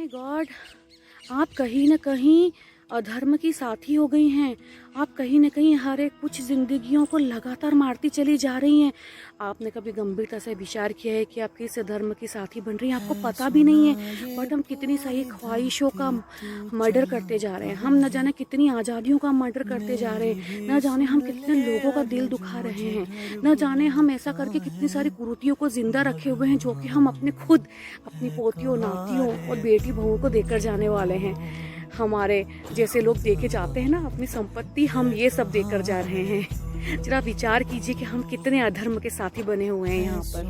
My God, आप कहीं ना कहीं अधर्म की साथी हो गई हैं। आप कहीं ना कहीं हर एक कुछ जिंदगियों को लगातार मारती चली जा रही हैं। आपने कभी गंभीरता से विचार किया है कि आप किस धर्म की साथी बन रही हैं? आपको पता भी नहीं है, बट हम कितनी सही ख्वाहिशों का मर्डर करते जा रहे हैं। हम न जाने कितनी आज़ादियों का मर्डर करते जा रहे हैं, न जाने हम कितने लोगों का दिल दुखा रहे हैं, न जाने हम ऐसा करके कितनी सारी कुरीतियों को जिंदा रखे हुए हैं जो कि हम अपने खुद अपनी पोतियों, नातियों और बेटी बहुओं को देकर जाने वाले हैं। हमारे जैसे लोग देके जाते हैं ना अपनी संपत्ति, हम ये सब देकर जा रहे हैं। जरा विचार कीजिए कि हम कितने अधर्म के साथी बने हुए हैं यहाँ पर।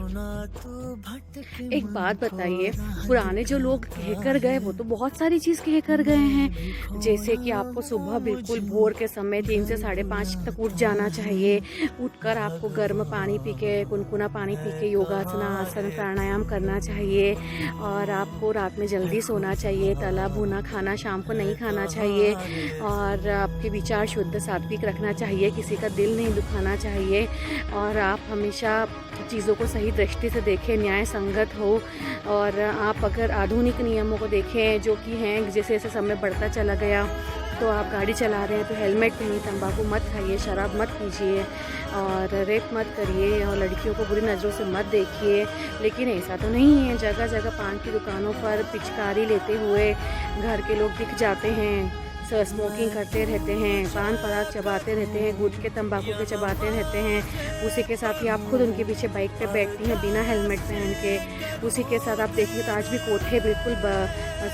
एक बात बताइए, पुराने जो लोग कहकर गए वो तो बहुत सारी चीज कहकर गए हैं, जैसे कि आपको सुबह बिल्कुल भोर के समय 3 से 5:30 तक उठ जाना चाहिए। उठकर आपको गर्म पानी पी के, गुनगुना पानी पी के योगासन, आसन, प्राणायाम करना चाहिए। और आपको रात में जल्दी सोना चाहिए। तला भुना खाना शाम को नहीं खाना चाहिए। और आपके विचार शुद्ध सात्विक रखना चाहिए। किसी का दिल नहीं दुखाना चाहिए। और आप हमेशा चीज़ों को सही दृष्टि से देखें, न्याय संगत हो। और आप अगर आधुनिक नियमों को देखें जो कि हैं, जैसे जैसे समय बढ़ता चला गया, तो आप गाड़ी चला रहे हैं तो हेलमेट पहनिए, तंबाकू मत खाइए, शराब मत पीजिए और रेप मत करिए और लड़कियों को बुरी नज़रों से मत देखिए। लेकिन ऐसा तो नहीं है। जगह जगह पान की दुकानों पर पिचकारी लेते हुए घर के लोग दिख जाते हैं, स्मोकिंग करते रहते हैं, पान पराग चबाते रहते हैं, गुटखे तंबाकू के चबाते रहते हैं। उसी के साथ ही आप खुद उनके पीछे बाइक पे बैठती हैं बिना हेलमेट पहन के। उसी के साथ आप देखिए तो आज भी कोठे बिल्कुल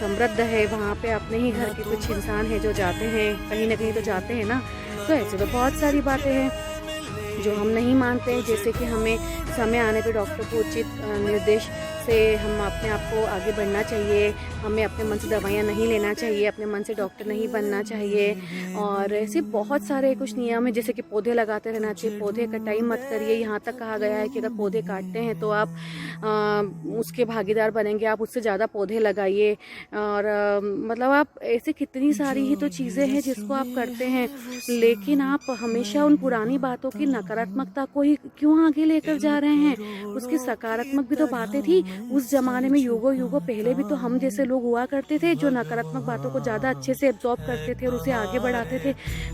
समृद्ध है, वहाँ पे अपने ही घर के कुछ इंसान हैं जो जाते हैं, कहीं ना कहीं तो जाते हैं ना। तो ऐसे तो बहुत सारी बातें हैं जो हम नहीं मानते हैं, जैसे कि हमें समय आने पे डॉक्टर को उचित निर्देश से हम अपने आप को आगे बढ़ना चाहिए। हमें अपने मन से दवाइयाँ नहीं लेना चाहिए, अपने मन से डॉक्टर नहीं बनना चाहिए। और ऐसे बहुत सारे कुछ नियम हैं, जैसे कि पौधे लगाते रहना चाहिए, पौधे कटाई मत करिए। यहाँ तक कहा गया है कि अगर पौधे काटते हैं तो आप उसके भागीदार बनेंगे, आप उससे ज़्यादा पौधे लगाइए। और मतलब आप ऐसे कितनी सारी ही तो चीज़ें हैं जिसको आप करते हैं, लेकिन आप हमेशा उन पुरानी बातों की नकारात्मकता को ही क्यों आगे लेकर जा रहे हैं? उसकी सकारात्मक भी तो बातें थी उस जमाने में। युगों युगों पहले भी तो हम जैसे लोग हुआ करते थे जो नकारात्मक बातों को ज़्यादा अच्छे से एब्जॉर्ब करते थे और उसे आगे बढ़ाते थे।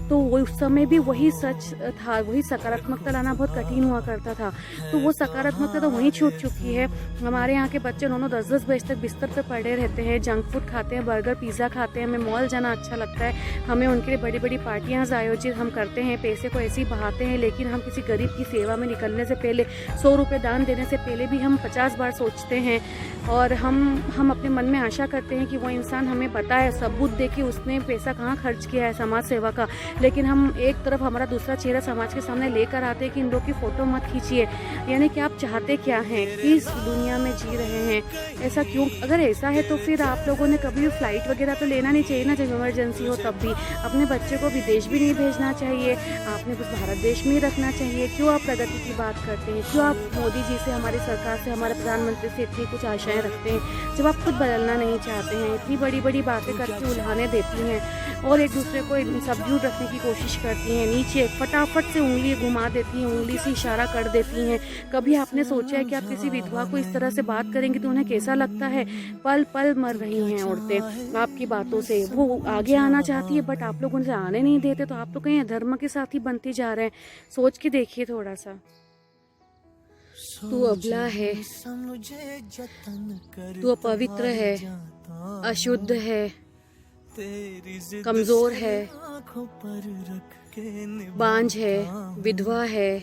तो उस समय भी वही सच था, वही सकारात्मकता लाना बहुत कठिन हुआ करता था। तो वो सकारात्मकता तो वहीं छूट चुकी है। हमारे यहाँ के बच्चे 9-10 बजे तक बिस्तर पर पड़े रहते हैं, जंक फूड खाते हैं, बर्गर पिज़्ज़ा खाते हैं। हमें मॉल जाना अच्छा लगता है, हमें उनके लिए बड़ी बड़ी पार्टियाँ आयोजित हम करते हैं, पैसे को ऐसे ही बहाते हैं। लेकिन हम किसी गरीब की सेवा में निकलने से पहले, 100 रुपये दान देने से पहले भी हम 50 बार सोचते हैं। और हम अपने मन में आशा करते हैं कि वो इंसान हमें बताए, सबूत दे कि उसने पैसा कहाँ खर्च किया है समाज सेवा का। लेकिन हम एक तरफ हमारा दूसरा चेहरा समाज के सामने लेकर आते हैं कि इन लोग की फ़ोटो मत खींचिए। यानी कि आप चाहते क्या हैं, किस दुनिया में जी रहे हैं, ऐसा क्यों? अगर ऐसा है तो फिर आप लोगों ने कभी भी फ़्लाइट वगैरह तो लेना नहीं चाहिए ना, जब इमरजेंसी हो तब भी। अपने बच्चे को विदेश भी नहीं भेजना चाहिए, आपने बस भारत देश में ही रखना चाहिए। क्यों आप प्रगति की बात करते हैं? क्यों आप मोदी जी से, हमारी सरकार से, हमारे प्रधानमंत्री से इतनी कुछ आशाएं रखते हैं जब आप खुद बदलना नहीं चाहते हैं? इतनी बड़ी बड़ी बातें करके उल्हाने देती हैं और एक दूसरे को सबड्यूट रखने की कोशिश करती हैं। नीचे फटाफट से उंगली घुमा देती हैं, उंगली से इशारा कर देती हैं। कभी आपने सोचा है कि आप किसी विधवा को इस तरह से बात करेंगे तो उन्हें कैसा लगता है? पल पल मर रही हैं औरतें आपकी बातों से। वो आगे आना चाहती है बट आप लोग उनसे आने नहीं देते, तो आप तो कहीं अधर्म के साथ ही बनते जा रहे हैं। सोच के देखिए थोड़ा सा। तू अबला है, तू अपवित्र है, अशुद्ध है, कमजोर है, बांझ है, विधवा है,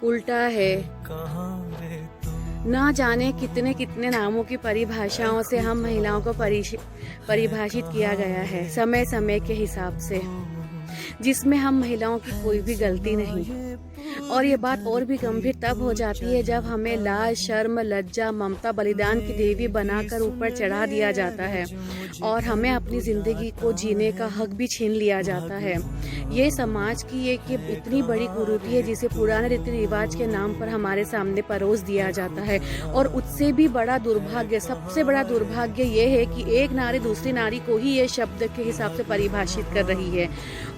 उल्टा है, ना जाने कितने कितने नामों की परिभाषाओं से हम महिलाओं को परिभाषित किया गया है समय समय के हिसाब से, जिसमें हम महिलाओं की कोई भी गलती नहीं। और ये बात और भी गंभीर तब हो जाती है जब हमें लाज, शर्म, लज्जा, ममता, बलिदान की देवी बनाकर ऊपर चढ़ा दिया जाता है और हमें अपनी ज़िंदगी को जीने का हक भी छीन लिया जाता है। ये समाज की एक इतनी बड़ी कुरीति है जिसे पुराने रीति रिवाज के नाम पर हमारे सामने परोस दिया जाता है। और उससे भी बड़ा दुर्भाग्य, सबसे बड़ा दुर्भाग्य ये है कि एक नारी दूसरी नारी को ही ये शब्द के हिसाब से परिभाषित कर रही है,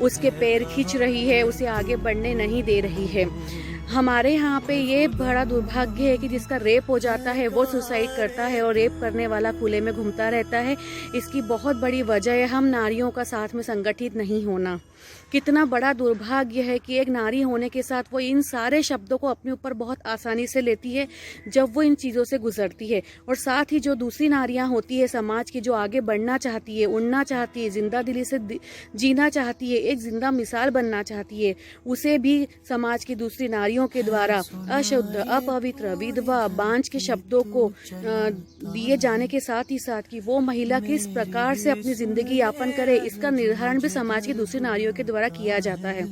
उसके पैर खींच रही है, उसे आगे बढ़ने नहीं दे रही है। हमारे यहाँ पे ये बड़ा दुर्भाग्य है कि जिसका रेप हो जाता है वो सुसाइड करता है और रेप करने वाला खुले में घूमता रहता है। इसकी बहुत बड़ी वजह है हम नारियों का साथ में संगठित नहीं होना। कितना बड़ा दुर्भाग्य है कि एक नारी होने के साथ वो इन सारे शब्दों को अपने ऊपर बहुत आसानी से लेती है जब वो इन चीज़ों से गुजरती है। और साथ ही जो दूसरी नारियां होती है समाज की, जो आगे बढ़ना चाहती है, उड़ना चाहती है, जिंदा दिली से जीना चाहती है, एक जिंदा मिसाल बनना चाहती है, उसे भी समाज की दूसरी नारियों के द्वारा अशुद्ध, अपवित्र, विधवा, बांझ के शब्दों को दिए जाने के साथ ही साथ कि वो महिला किस प्रकार से अपनी जिंदगी यापन करे, इसका निर्धारण भी समाज की दूसरी नारियों के द्वारा किया जाता है।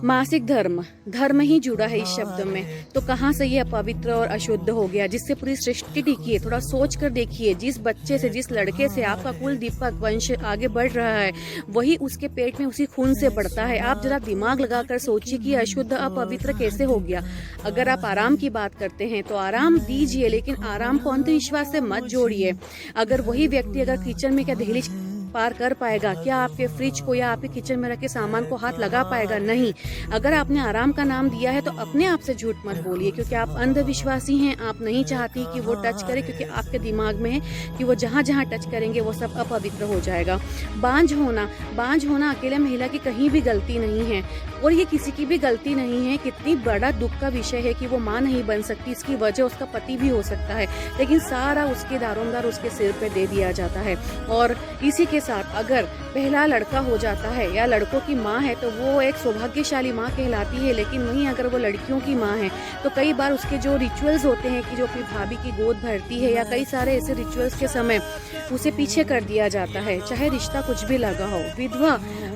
मासिक धर्म, धर्म ही जुड़ा है इस शब्द में, तो कहाँ से ये अपवित्र और अशुद्ध हो गया जिससे पूरी सृष्टि टिकी है। थोड़ा सोच कर देखिए, जिस बच्चे से, जिस लड़के से आपका कुल दीपक वंश आगे बढ़ रहा है वही उसके पेट में उसी खून से बढ़ता है। आप जरा दिमाग लगाकर सोचिए कि अशुद्ध, अपवित्र कैसे हो गया। अगर आप आराम की बात करते हैं तो आराम दीजिए, लेकिन आराम को अंधविश्वास से मत जोड़िए। अगर वही व्यक्ति अगर किचन में क्या दहलीज पार कर पाएगा? क्या आपके फ्रिज को या आपके किचन में रखे सामान को हाथ लगा पाएगा? नहीं। अगर आपने आराम का नाम दिया है तो अपने आप से झूठ मत बोलिए, क्योंकि आप अंधविश्वासी हैं। आप नहीं चाहती कि वो टच करे, क्योंकि आपके दिमाग में है कि वो जहाँ जहाँ टच करेंगे वो सब अपवित्र हो जाएगा। बांझ होना अकेले महिला की कहीं भी गलती नहीं है और ये किसी की भी गलती नहीं है। कितनी बड़ा दुख का विषय है कि वो माँ नहीं बन सकती, इसकी वजह उसका पति भी हो सकता है, लेकिन सारा उसके दारोमदार उसके सिर पे दे दिया जाता है। और इसी के साथ अगर पहला लड़का हो जाता है या लड़कों की माँ है तो वो एक सौभाग्यशाली माँ कहलाती है, लेकिन वहीं अगर वो लड़कियों की माँ है तो कई बार उसके जो रिचुअल्स होते हैं कि जो अपनी भाभी की गोद भरती है या कई सारे ऐसे रिचुअल्स के समय उसे पीछे कर दिया जाता है, चाहे रिश्ता कुछ भी लगा हो।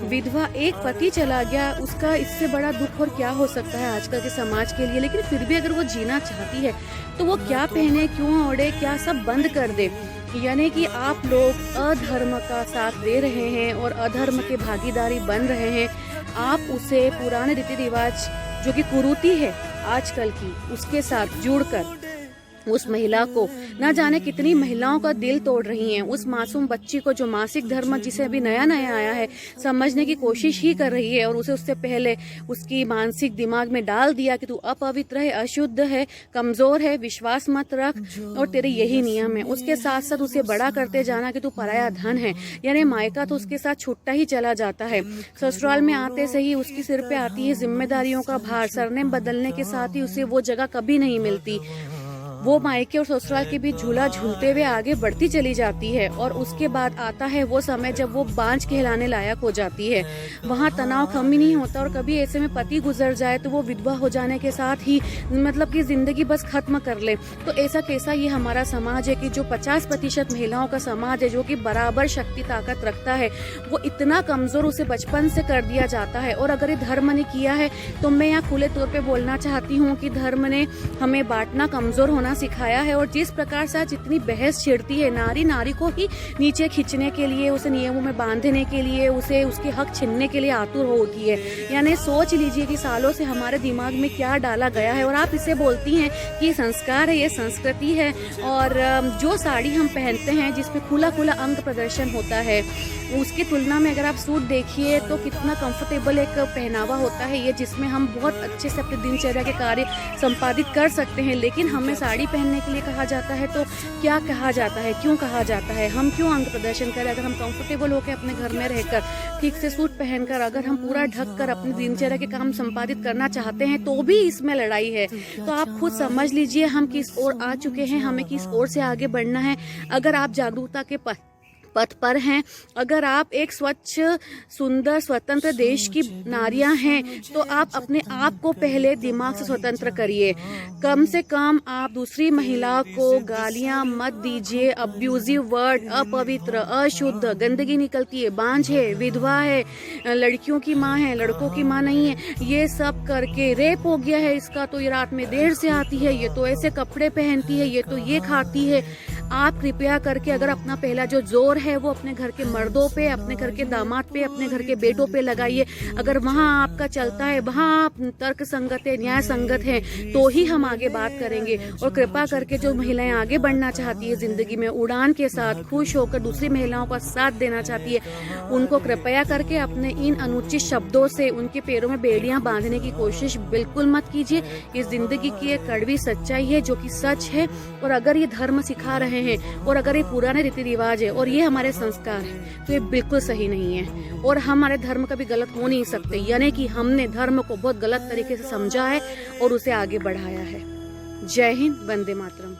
विधवा एक पति चला गया, उसका इससे बड़ा दुख और क्या हो सकता है आजकल के समाज के लिए। लेकिन फिर भी अगर वो जीना चाहती है तो वो क्या पहने, क्यों ओढ़े, क्या सब बंद कर दे। यानी कि आप लोग अधर्म का साथ दे रहे हैं और अधर्म के भागीदारी बन रहे हैं। आप उसे पुराने रीति रिवाज जो कि कुरीति है आजकल की, उसके साथ जुड़कर उस महिला को न जाने कितनी महिलाओं का दिल तोड़ रही हैं। उस मासूम बच्ची को जो मासिक धर्म जिसे अभी नया नया आया है समझने की कोशिश ही कर रही है और उसे उससे पहले उसकी मानसिक दिमाग में डाल दिया कि तू अपवित्र है, अशुद्ध है, कमजोर है, विश्वास मत रख और तेरे यही नियम है। उसके साथ साथ उसे बड़ा करते जाना कि तू पराया धन है, यानी मायका तो उसके साथ छूटता ही चला जाता है। ससुराल में आते से ही उसकी सिर पे आती है जिम्मेदारियों का भार। सरनेम बदलने के साथ ही उसे वो जगह कभी नहीं मिलती। वो मायके और ससुराल के बीच झूला झूलते हुए आगे बढ़ती चली जाती है और उसके बाद आता है वो समय जब वो बांझ कहलाने लायक हो जाती है। वहाँ तनाव कम ही नहीं होता और कभी ऐसे में पति गुजर जाए तो वो विधवा हो जाने के साथ ही मतलब कि जिंदगी बस खत्म कर ले। तो ऐसा कैसा ये हमारा समाज है कि जो 50% महिलाओं का समाज है जो कि बराबर शक्ति ताकत रखता है, वो इतना कमजोर उसे बचपन से कर दिया जाता है। और अगर ये धर्म ने किया है तो मैं यहाँ खुले तौर पे बोलना चाहती हूँ कि धर्म ने हमें बांटना, कमजोर होना सिखाया है। और जिस प्रकार से जितनी बहस छिड़ती है नारी को ही नीचे खींचने के लिए, उसे नियमों में बांधने के लिए, उसे उसके हक छीनने के लिए आतुर होती है। यानी सोच लीजिए कि सालों से हमारे दिमाग में क्या डाला गया है और आप इसे बोलती हैं कि ये संस्कार है, ये संस्कृति है। और जो साड़ी हम पहनते हैं जिसमें खुला अंग प्रदर्शन होता है, उसकी तुलना में अगर आप सूट देखिए तो कितना कंफर्टेबल एक पहनावा होता है ये, जिसमें हम बहुत अच्छे से अपने दिनचर्या के कार्य संपादित कर सकते हैं। लेकिन हमें साड़ी पहनने के लिए कहा जाता है तो क्या कहा जाता है, क्यों कहा जाता है, हम क्यों अंग प्रदर्शन करें? अगर हम कंफर्टेबल होकर अपने घर में रहकर ठीक से सूट पहनकर अगर हम पूरा ढक कर अपने दिनचर्या के काम संपादित करना चाहते हैं तो भी इसमें लड़ाई है। तो आप खुद समझ लीजिए हम किस ओर आ चुके हैं, हमें किस ओर से आगे बढ़ना है। अगर आप जागरूकता के पथ पर हैं, अगर आप एक स्वच्छ, सुंदर, स्वतंत्र देश की नारियां हैं तो आप अपने आप को पहले दिमाग से स्वतंत्र करिए। कम से कम आप दूसरी महिला को गालियां मत दीजिए, अब्यूजिव वर्ड, अपवित्र, अशुद्ध, गंदगी निकलती है, बांझ है, विधवा है, लड़कियों की माँ है, लड़कों की माँ नहीं है, ये सब करके रेप हो गया है इसका, तो ये रात में देर से आती है, ये तो ऐसे कपड़े पहनती है, ये तो ये खाती है। आप कृपया करके अगर अपना पहला जो जोर है वो अपने घर के मर्दों पे, अपने घर के दामाद पे, अपने घर के बेटों पे लगाइए। अगर वहाँ आपका चलता है, वहाँ आप तर्क संगत है, न्याय संगत है, तो ही हम आगे बात करेंगे। और कृपा करके जो महिलाएं आगे बढ़ना चाहती है जिंदगी में, उड़ान के साथ खुश होकर दूसरी महिलाओं का साथ देना चाहती है, उनको कृपया करके अपने इन अनुचित शब्दों से उनके पैरों में बेड़ियां बांधने की कोशिश बिल्कुल मत कीजिए। ये जिंदगी की एक कड़वी सच्चाई है जो कि सच है। और अगर ये धर्म सिखा रहे हैं और अगर ये पुराने रीति रिवाज है और ये हमारे संस्कार है तो ये बिल्कुल सही नहीं है। और हमारे धर्म कभी गलत हो नहीं सकते, यानी कि हमने धर्म को बहुत गलत तरीके से समझा है और उसे आगे बढ़ाया है। जय हिंद, वंदे मातरम।